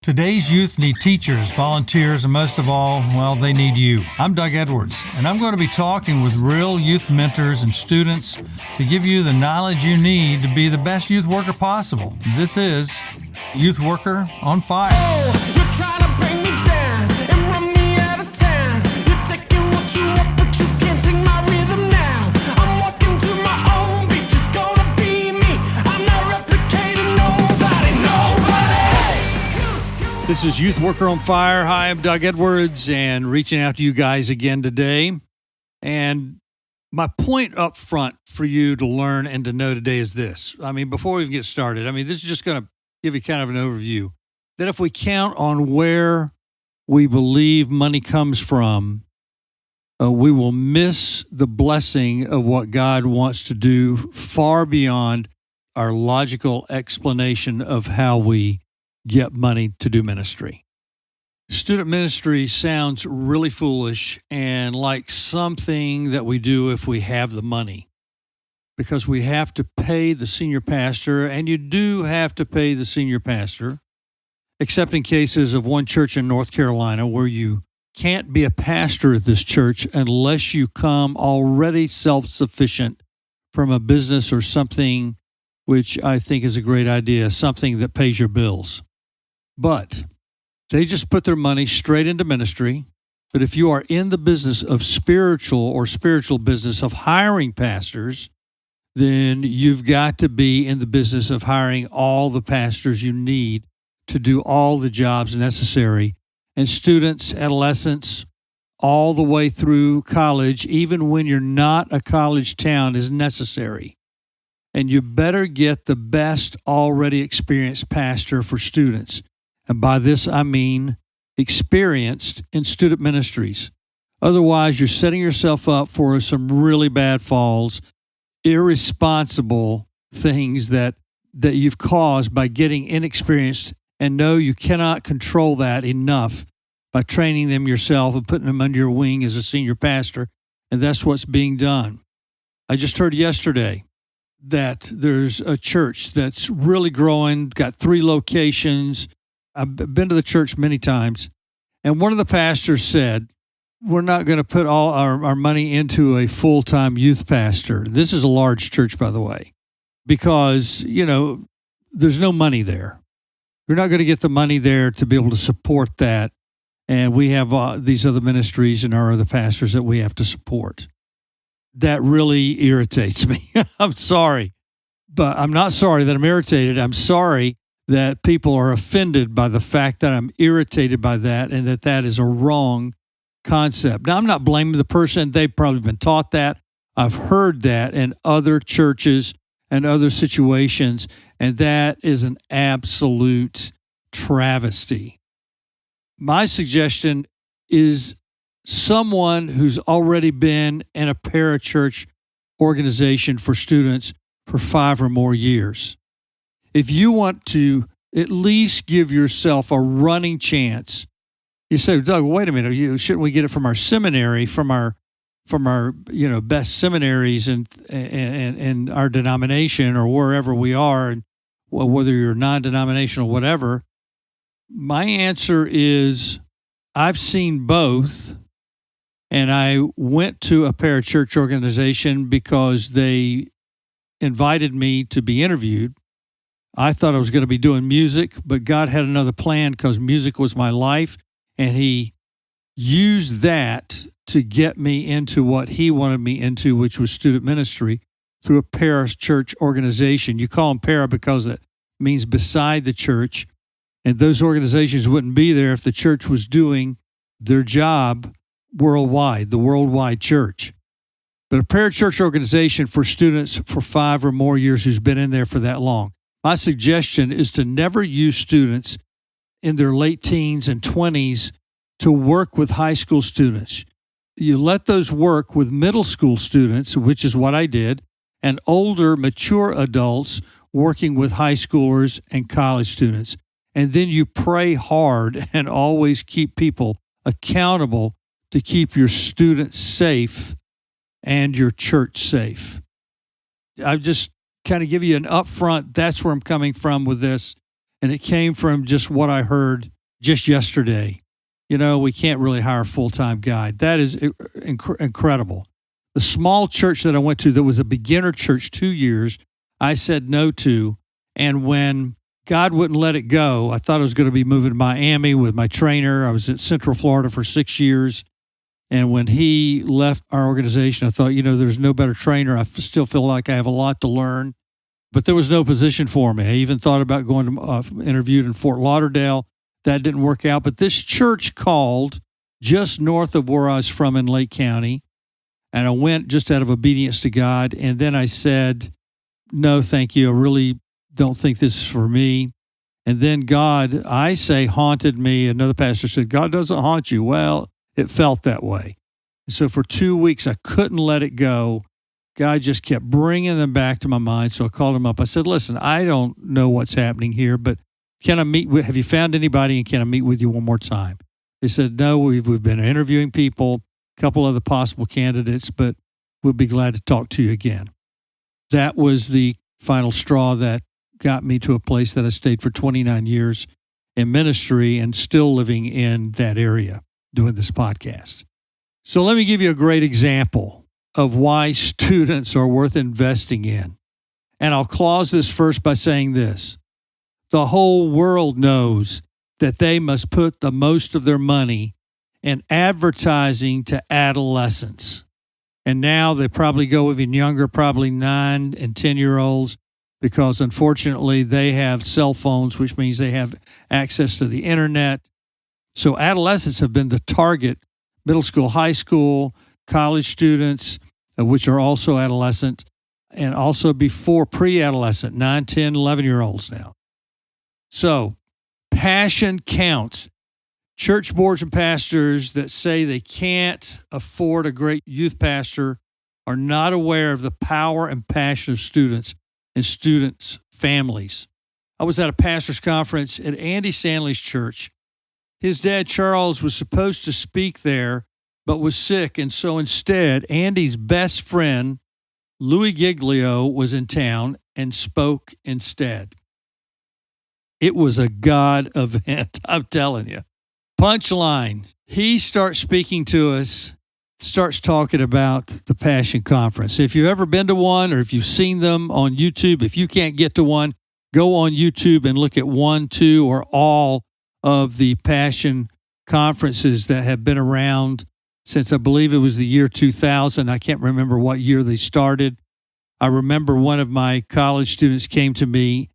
Today's youth need teachers, volunteers, and most of all, well, they need you. I'm Doug Edwards, and I'm going to be talking with real youth mentors and students to give you the knowledge you need to be the best youth worker possible. This is Youth Worker on Fire. Oh, you're trying to bring me down and run me out of town. You're taking what you want, but you can't take my rhythm now. I'm walking to my own beat, just gonna be me. I'm not replicating nobody. This is Youth Worker on Fire. Hi, I'm Doug Edwards, and reaching out to you guys again today. And my point up front for you to learn and to know today is this. Before we even get started, this is just going to give you kind of an overview. That if we count on where we believe money comes from, we will miss the blessing of what God wants to do far beyond our logical explanation of how we get money to do ministry. Student ministry sounds really foolish and like something that we do if we have the money, because we have to pay the senior pastor, and you do have to pay the senior pastor, except in cases of one church in North Carolina where you can't be a pastor at this church unless you come already self-sufficient from a business or something, which I think is a great idea, something that pays your bills. But they just put their money straight into ministry. But if you are in the business of spiritual business of hiring pastors, then you've got to be in the business of hiring all the pastors you need to do all the jobs necessary. And students, adolescents, all the way through college, even when you're not a college town, is necessary. And you better get the best already experienced pastor for students. And by this, I mean experienced in student ministries. Otherwise, you're setting yourself up for some really bad falls, irresponsible things that you've caused by getting inexperienced. And no, you cannot control that enough by training them yourself and putting them under your wing as a senior pastor. And that's what's being done. I just heard yesterday that there's a church that's really growing, got 3 locations. I've been to the church many times, and one of the pastors said, we're not going to put all our money into a full-time youth pastor. This is a large church, by the way, because, there's no money there. You're not going to get the money there to be able to support that, and we have these other ministries and our other pastors that we have to support. That really irritates me. I'm sorry, but I'm not sorry that I'm irritated. I'm sorry that people are offended by the fact that I'm irritated by that and that is a wrong concept. Now, I'm not blaming the person. They've probably been taught that. I've heard that in other churches and other situations, and that is an absolute travesty. My suggestion is someone who's already been in a parachurch organization for students for 5 or more years. If you want to at least give yourself a running chance, you say, Doug, wait a minute, shouldn't we get it from our seminary, from our best seminaries and our denomination or wherever we are, and whether you're non-denominational, whatever? My answer is I've seen both, and I went to a parachurch organization because they invited me to be interviewed. I thought I was going to be doing music, but God had another plan because music was my life, and He used that to get me into what He wanted me into, which was student ministry through a parachurch organization. You call them para because it means beside the church, and those organizations wouldn't be there if the church was doing their job worldwide, the worldwide church. But a parachurch organization for students for 5 or more years who's been in there for that long. My suggestion is to never use students in their late teens and 20s to work with high school students. You let those work with middle school students, which is what I did, and older, mature adults working with high schoolers and college students. And then you pray hard and always keep people accountable to keep your students safe and your church safe. I've just kind of give you an upfront, that's where I'm coming from with this. And it came from just what I heard just yesterday, we can't really hire a full-time guy. That is incredible. The small church that I went to that was a beginner church 2 years, I said no to. And when God wouldn't let it go, I thought I was going to be moving to Miami with my trainer. I was at Central Florida for 6 years. And when he left our organization, I thought, there's no better trainer. I still feel like I have a lot to learn. But there was no position for me. I even thought about going to interviewed in Fort Lauderdale. That didn't work out. But this church called just north of where I was from in Lake County. And I went just out of obedience to God. And then I said, no, thank you. I really don't think this is for me. And then God, I say, haunted me. Another pastor said, God doesn't haunt you. Well, it felt that way. So for 2 weeks, I couldn't let it go. God just kept bringing them back to my mind. So I called him up. I said, listen, I don't know what's happening here, but can I meet with, have you found anybody, and can I meet with you one more time? They said, no, we've been interviewing people, a couple other possible candidates, but we'll be glad to talk to you again. That was the final straw that got me to a place that I stayed for 29 years in ministry and still living in that area doing this podcast. So let me give you a great example of why students are worth investing in. And I'll close this first by saying this. The whole world knows that they must put the most of their money in advertising to adolescents. And now they probably go even younger, probably 9 and 10-year-olds, because unfortunately they have cell phones, which means they have access to the internet. So adolescents have been the target, middle school, high school, college students, which are also adolescent, and also before pre-adolescent, 9, 10, 11-year-olds now. So passion counts. Church boards and pastors that say they can't afford a great youth pastor are not aware of the power and passion of students and students' families. I was at a pastor's conference at Andy Stanley's church. His dad, Charles, was supposed to speak there, but was sick. And so instead, Andy's best friend, Louie Giglio, was in town and spoke instead. It was a God event, I'm telling you. Punchline. He starts speaking to us, starts talking about the Passion Conference. If you've ever been to one or if you've seen them on YouTube, if you can't get to one, go on YouTube and look at 1, 2, or all of the Passion conferences that have been around since I believe it was the year 2000. I can't remember what year they started. I remember one of my college students came to me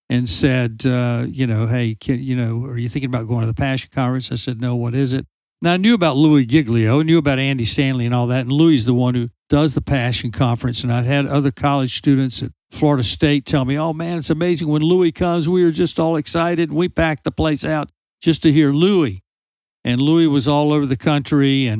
and said, hey, are you thinking about going to the Passion Conference? I said, no, what is it? Now, I knew about Louie Giglio, knew about Andy Stanley and all that, and Louie's the one who does the Passion Conference, and I'd had other college students at Florida State tell me, oh, man, it's amazing. When Louie comes, we were just all excited, and we packed the place out just to hear Louie. And Louie was all over the country,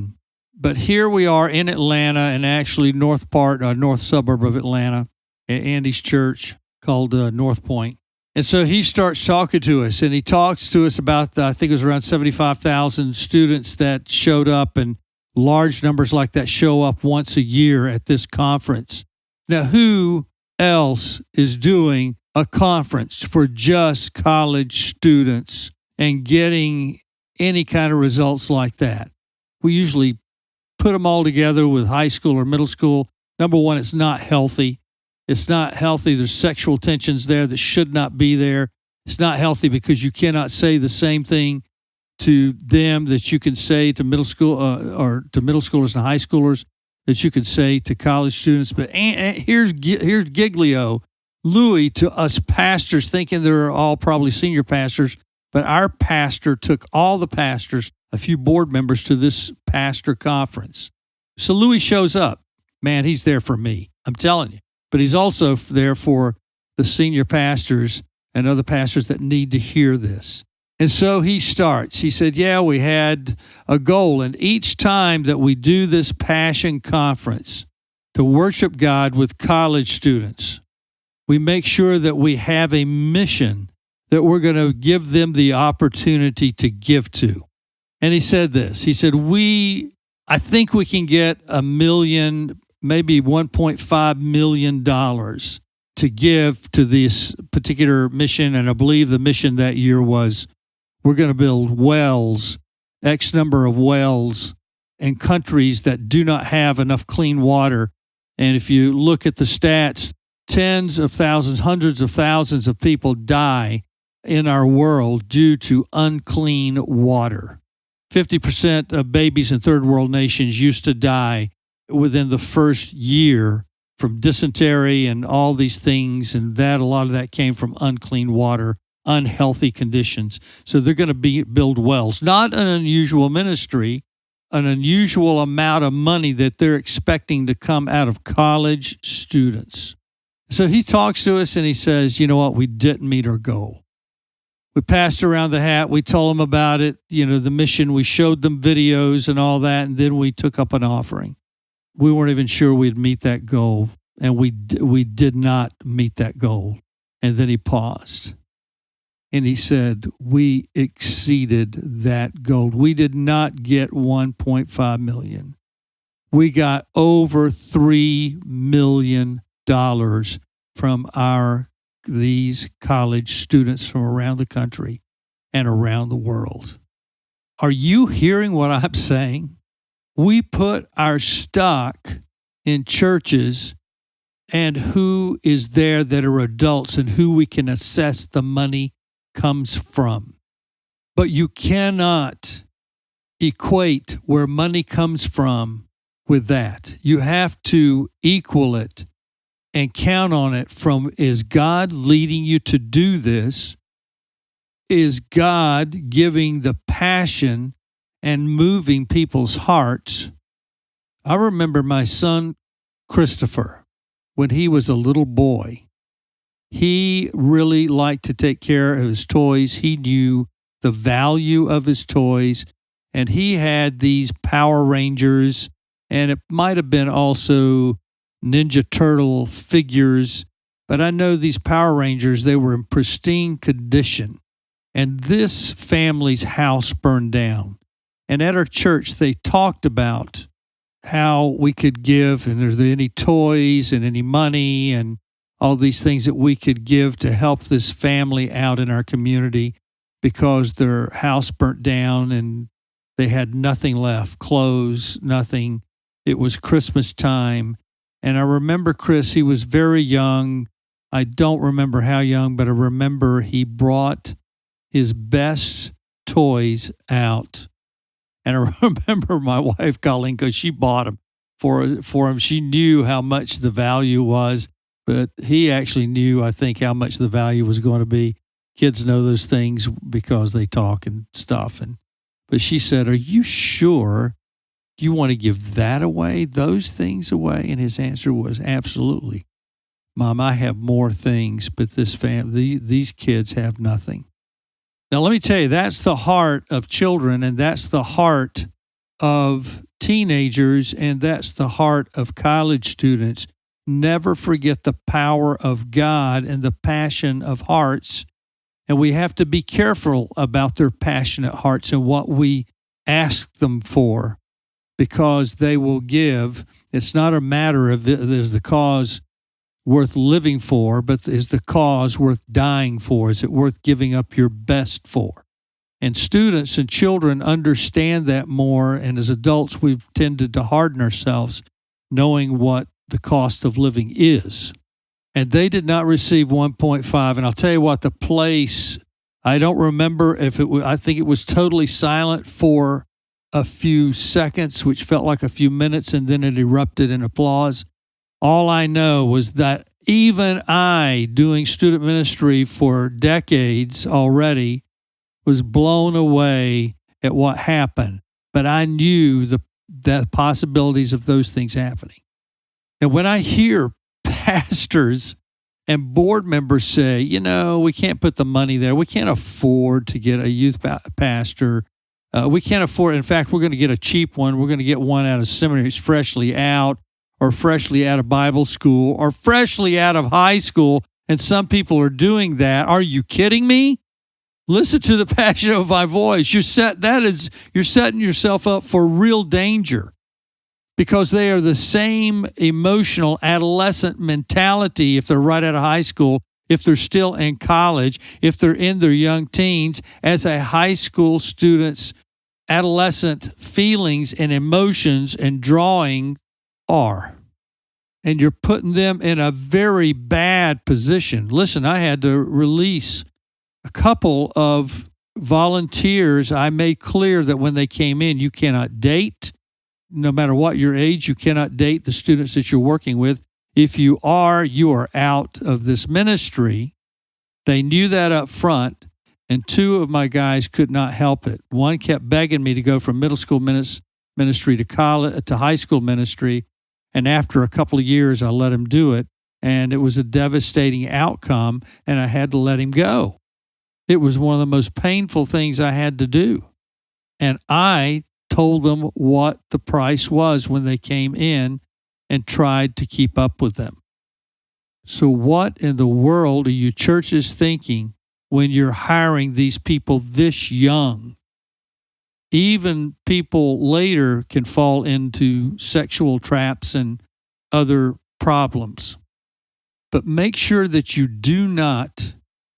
but here we are in Atlanta, and actually north suburb of Atlanta, at Andy's church called North Point. And so he starts talking to us, and he talks to us about, I think it was around 75,000 students that showed up, and large numbers like that show up once a year at this conference. Now, who else is doing a conference for just college students and getting any kind of results like that? We usually put them all together with high school or middle school. Number one, it's not healthy. It's not healthy. There's sexual tensions there that should not be there. It's not healthy because you cannot say the same thing to them that you can say to middle school or to middle schoolers and high schoolers that you can say to college students. But here's Giglio, Louie, to us pastors, thinking they're all probably senior pastors, but our pastor took all the pastors, a few board members, to this pastor conference. So Louie shows up. Man, he's there for me. I'm telling you. But he's also there for the senior pastors and other pastors that need to hear this. And so he starts. He said, we had a goal. And each time that we do this Passion Conference to worship God with college students, we make sure that we have a mission that we're going to give them the opportunity to give to. And he said this. He said, I think we can get $1 million, maybe $1.5 million to give to this particular mission. And I believe the mission that year was We're going to build wells, X number of wells in countries that do not have enough clean water. And if you look at the stats, tens of thousands, hundreds of thousands of people die in our world due to unclean water. 50% of babies in third world nations used to die within the first year from dysentery and all these things, and a lot of that came from unclean water, unhealthy conditions. So they're going to build wells. Not an unusual ministry, an unusual amount of money that they're expecting to come out of college students. So he talks to us and he says, you know what, we didn't meet our goal. We passed around the hat. We told them about it, the mission. We showed them videos and all that, and then we took up an offering. We weren't even sure we'd meet that goal, and we did not meet that goal. And then he paused, and he said, we exceeded that goal. We did not get $1.5 million. We got over $3 million from these college students from around the country and around the world. Are you hearing what I'm saying? We put our stock in churches and who is there that are adults and who we can assess the money comes from. But you cannot equate where money comes from with that. You have to equal it and count on it from, is God leading you to do this? Is God giving the passion and moving people's hearts? I remember my son, Christopher, when he was a little boy. He really liked to take care of his toys. He knew the value of his toys, and he had these Power Rangers, and it might have been also Ninja Turtle figures, but I know these Power Rangers, they were in pristine condition. And this family's house burned down. And at our church, they talked about how we could give, and there's any toys and any money and all these things that we could give to help this family out in our community because their house burnt down and they had nothing left, clothes, nothing. It was Christmas time. And I remember Chris, he was very young. I don't remember how young, but I remember he brought his best toys out. And I remember my wife calling because she bought them for him. She knew how much the value was, but he actually knew, I think, how much the value was going to be. Kids know those things because they talk and stuff. But she said, are you sure you want to give that away, those things away? And his answer was, absolutely. Mom, I have more things, but these kids have nothing. Now, let me tell you, that's the heart of children, and that's the heart of teenagers, and that's the heart of college students. Never forget the power of God and the passion of hearts. And we have to be careful about their passionate hearts and what we ask them for, because they will give. It's not a matter of is the cause worth living for, but is the cause worth dying for? Is it worth giving up your best for? And students and children understand that more, and as adults, we've tended to harden ourselves knowing what the cost of living is. And they did not receive 1.5. And I'll tell you what, the place, I don't remember if it was, I think it was totally silent for a few seconds, which felt like a few minutes, and then it erupted in applause. All I know was that even I, doing student ministry for decades already, was blown away at what happened. But I knew the possibilities of those things happening. And when I hear pastors and board members say, we can't put the money there. We can't afford to get a youth pastor. We can't afford, in fact, we're going to get a cheap one. We're going to get one out of seminaries freshly out, or freshly out of Bible school, or freshly out of high school. And some people are doing that. Are you kidding me? Listen to the passion of my voice. You're setting yourself up for real danger, because they are the same emotional adolescent mentality if they're right out of high school if they're still in college, if they're in their young teens, as a high school student's adolescent feelings and emotions and drawing are. And you're putting them in a very bad position. Listen, I had to release a couple of volunteers. I made clear that when they came in, you cannot date. No matter what your age, you cannot date the students that you're working with. If you are out of this ministry. They knew that up front, and two of my guys could not help it. One kept begging me to go from middle school ministry to college to high school ministry, and after a couple of years, I let him do it, and it was a devastating outcome, and I had to let him go. It was one of the most painful things I had to do, and I told them what the price was when they came in and tried to keep up with them. So what in the world are you churches thinking when you're hiring these people this young? Even people later can fall into sexual traps and other problems. But make sure that you do not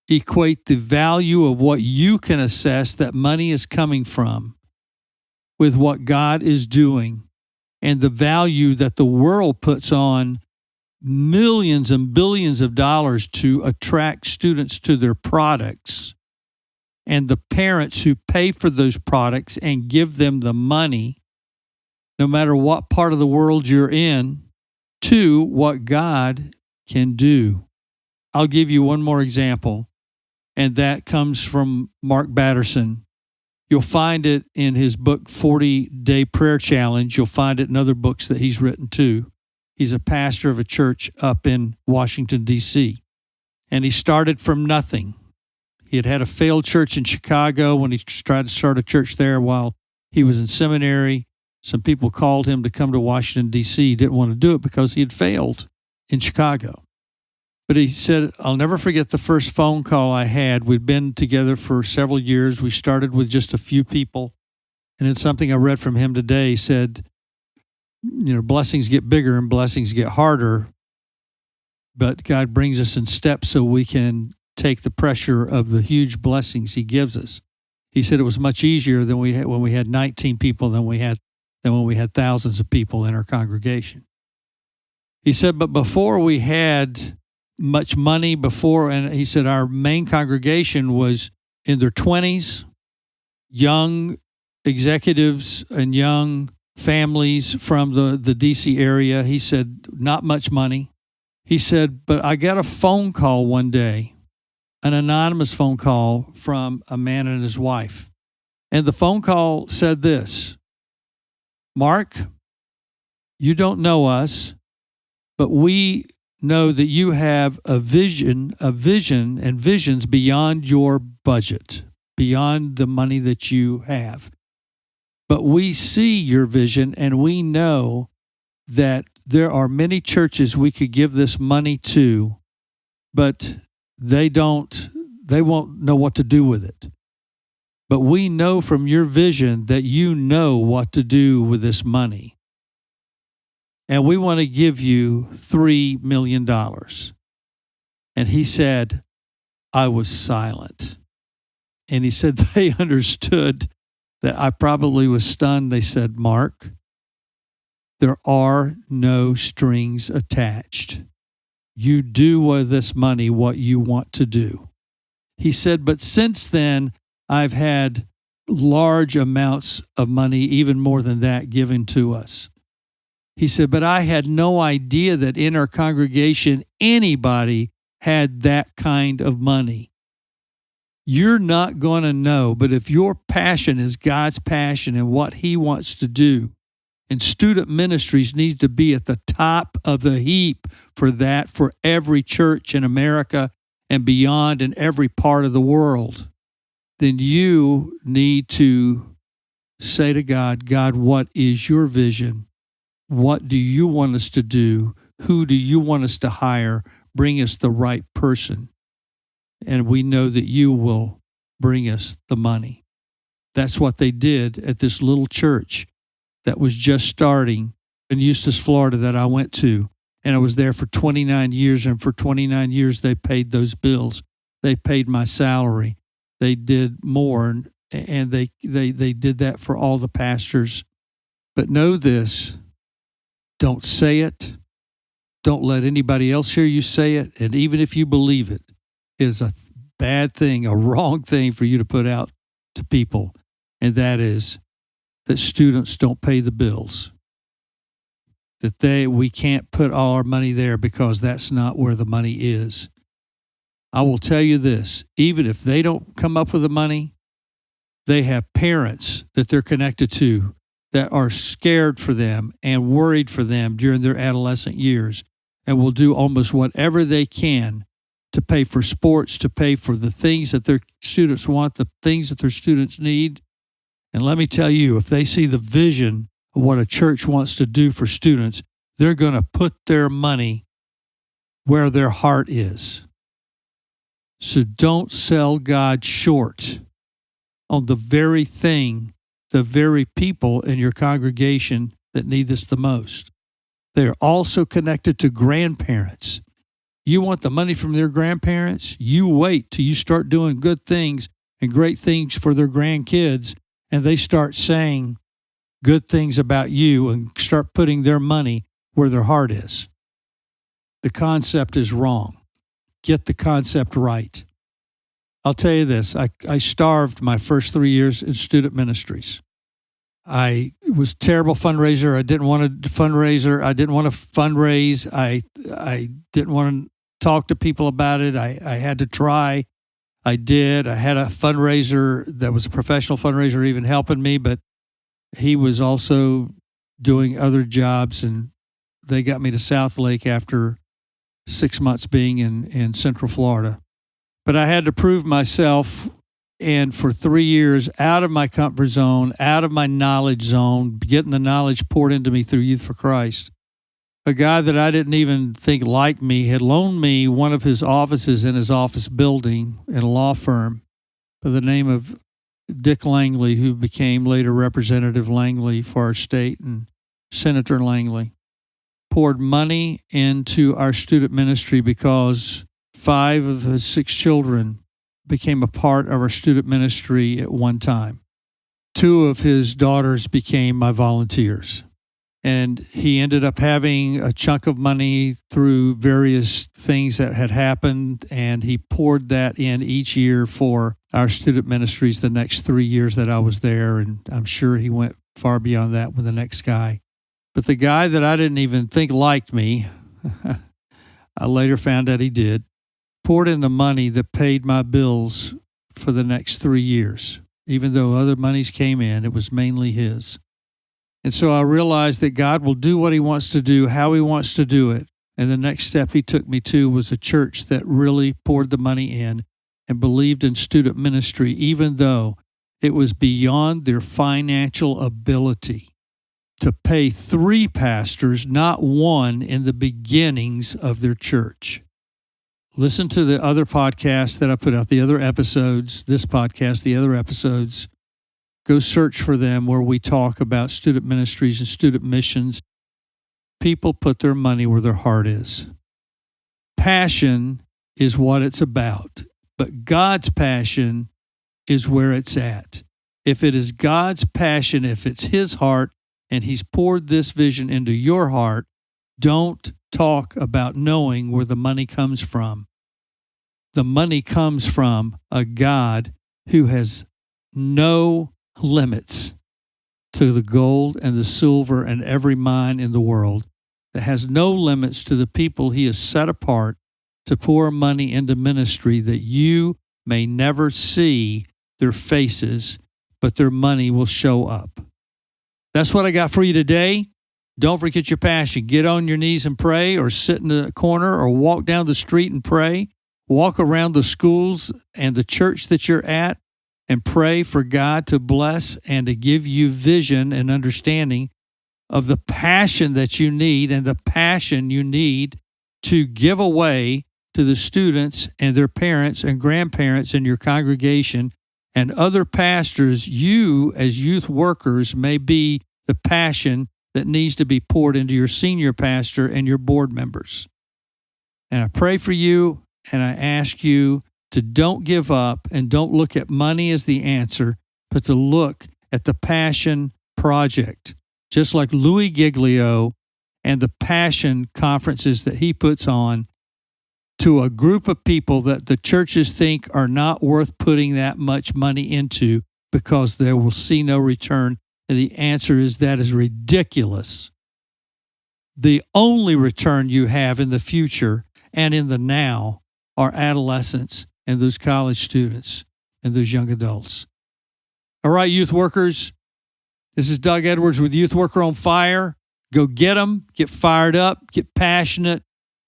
equate the value of what you can assess that money is coming from with what God is doing and the value that the world puts on millions and billions of dollars to attract students to their products, and the parents who pay for those products and give them the money, no matter what part of the world you're in, to what God can do. I'll give you one more example, and that comes from Mark Batterson. You'll find it in his book, 40-Day Prayer Challenge. You'll find it in other books that he's written too. He's a pastor of a church up in Washington, D.C., and he started from nothing. He had a failed church in Chicago when he tried to start a church there while he was in seminary. Some people called him to come to Washington, D.C. He didn't want to do it because he had failed in Chicago. But he said, I'll never forget the first phone call I had. We'd been together for several years. We started with just a few people. And it's something I read from him today. He said, blessings get bigger and blessings get harder, but God brings us in steps so we can take the pressure of the huge blessings he gives us. He said it was much easier than we had when we had 19 people than when we had thousands of people in our congregation. He said, but before we had much money and he said our main congregation was in their 20s, young executives and young families from the D.C. area. He said, not much money. He said, but I got a phone call one day, an anonymous phone call from a man and his wife. And the phone call said this, Mark, you don't know us, but we know that you have a vision and visions beyond your budget, beyond the money that you have. But we see your vision, and we know that there are many churches we could give this money to, but they won't know what to do with it. But we know from your vision that you know what to do with this money. And we want to give you $3 million. And he said, I was silent. And he said they understood that I probably was stunned. They said, Mark, there are no strings attached. You do with this money what you want to do. He said, but since then, I've had large amounts of money, even more than that, given to us. He said, but I had no idea that in our congregation, anybody had that kind of money. You're not going to know, but if your passion is God's passion and what he wants to do, and student ministries needs to be at the top of the heap for that, for every church in America and beyond in every part of the world, then you need to say to God, God, what is your vision? What do you want us to do? Who do you want us to hire? Bring us the right person. And we know that you will bring us the money. That's what they did at this little church that was just starting in Eustis, Florida, that I went to. And I was there for 29 years, and for 29 years they paid those bills. They paid my salary. They did more, and they did that for all the pastors. But know this, don't say it. Don't let anybody else hear you say it. And even if you believe it, it is a bad thing, a wrong thing for you to put out to people. And that is that students don't pay the bills. That we can't put all our money there because that's not where the money is. I will tell you this, even if they don't come up with the money, they have parents that they're connected to that are scared for them and worried for them during their adolescent years, and will do almost whatever they can to pay for sports, to pay for the things that their students want, the things that their students need. And let me tell you, if they see the vision of what a church wants to do for students, they're going to put their money where their heart is. So don't sell God short on the very thing, the very people in your congregation that need this the most. They're also connected to grandparents. You want the money from their grandparents? You wait till you start doing good things and great things for their grandkids, and they start saying good things about you and start putting their money where their heart is. The concept is wrong. Get the concept right. I'll tell you this, I starved my first 3 years in student ministries. I was a terrible fundraiser. I didn't want to fundraiser. I didn't want to fundraise. I didn't want to talk to people about it. I had to try. I did. I had a fundraiser that was a professional fundraiser even helping me, but he was also doing other jobs, and they got me to South Lake after 6 months being in Central Florida. But I had to prove myself, and for 3 years, out of my comfort zone, out of my knowledge zone, getting the knowledge poured into me through Youth for Christ. A guy that I didn't even think liked me had loaned me one of his offices in his office building in a law firm by the name of Dick Langley, who became later Representative Langley for our state, and Senator Langley. Poured money into our student ministry because 5 of his 6 children became a part of our student ministry at one time. 2 of his daughters became my volunteers. And he ended up having a chunk of money through various things that had happened, and he poured that in each year for our student ministries the next 3 years that I was there, and I'm sure he went far beyond that with the next guy. But the guy that I didn't even think liked me, I later found out he did, poured in the money that paid my bills for the next 3 years. Even though other monies came in, it was mainly his. And so I realized that God will do what he wants to do, how he wants to do it. And the next step he took me to was a church that really poured the money in and believed in student ministry, even though it was beyond their financial ability to pay 3 pastors, not 1, in the beginnings of their church. Listen to the other podcasts that I put out, the other episodes, this podcast, the other episodes. Go search for them where we talk about student ministries and student missions. People put their money where their heart is. Passion is what it's about, but God's passion is where it's at. If it is God's passion, if it's his heart, and he's poured this vision into your heart, don't talk about knowing where the money comes from. The money comes from a God who has no limits to the gold and the silver and every mine in the world, that has no limits to the people he has set apart to pour money into ministry, that you may never see their faces, but their money will show up. That's what I got for you today. Don't forget your passion. Get on your knees and pray, or sit in the corner, or walk down the street and pray. Walk around the schools and the church that you're at and pray for God to bless and to give you vision and understanding of the passion that you need, and the passion you need to give away to the students and their parents and grandparents in your congregation and other pastors. You, as youth workers, may be the passion that needs to be poured into your senior pastor and your board members. And I pray for you, and I ask you to don't give up and don't look at money as the answer, but to look at the passion project, just like Louie Giglio and the passion conferences that he puts on to a group of people that the churches think are not worth putting that much money into because they will see no return. And the answer is that is ridiculous. The only return you have in the future and in the now are adolescents and those college students and those young adults. All right, youth workers, this is Doug Edwards with Youth Worker on Fire. Go get them, get fired up, get passionate.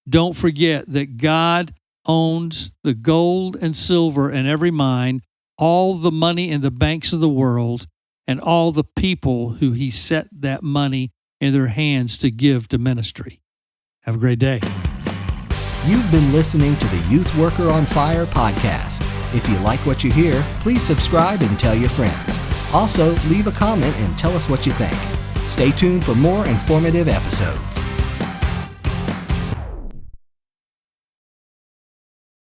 Don't forget that God owns the gold and silver in every mine, all the money in the banks of the world, and all the people who he set that money in their hands to give to ministry. Have a great day. You've been listening to the Youth Worker on Fire podcast. If you like what you hear, please subscribe and tell your friends. Also, leave a comment and tell us what you think. Stay tuned for more informative episodes.